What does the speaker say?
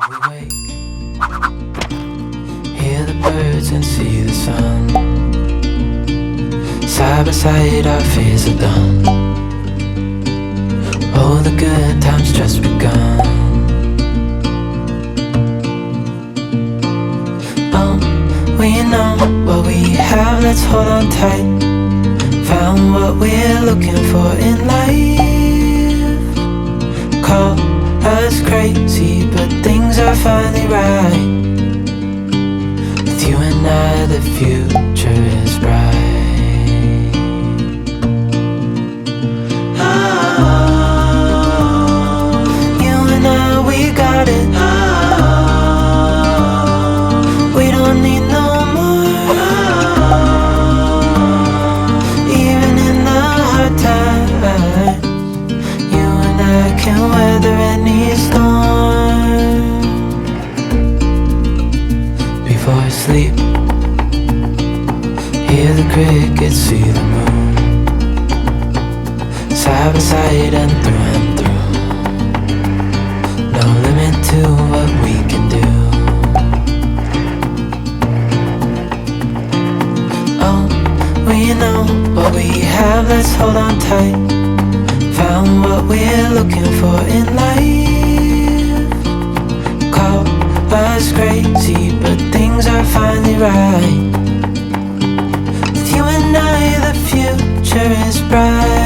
we wake, hear the birds and see the sun. Side by side our fears are done. Oh, the good times just begun. Oh, we know what we have, let's hold on tight. Found what we're looking for in life. Call us crazy, but things are finally right. With you and I, the future is bright. You and I, we got it. We don't need no more. Even in the hard times, you and I can weather any storm. Before I sleep, hear the crickets, see the moon. Side by side and through. No limit to what we can do. Oh, we know what we have, let's hold on tight. Found what we're looking for in life. Call us crazy, but things are finally right. With you and I, the future is bright.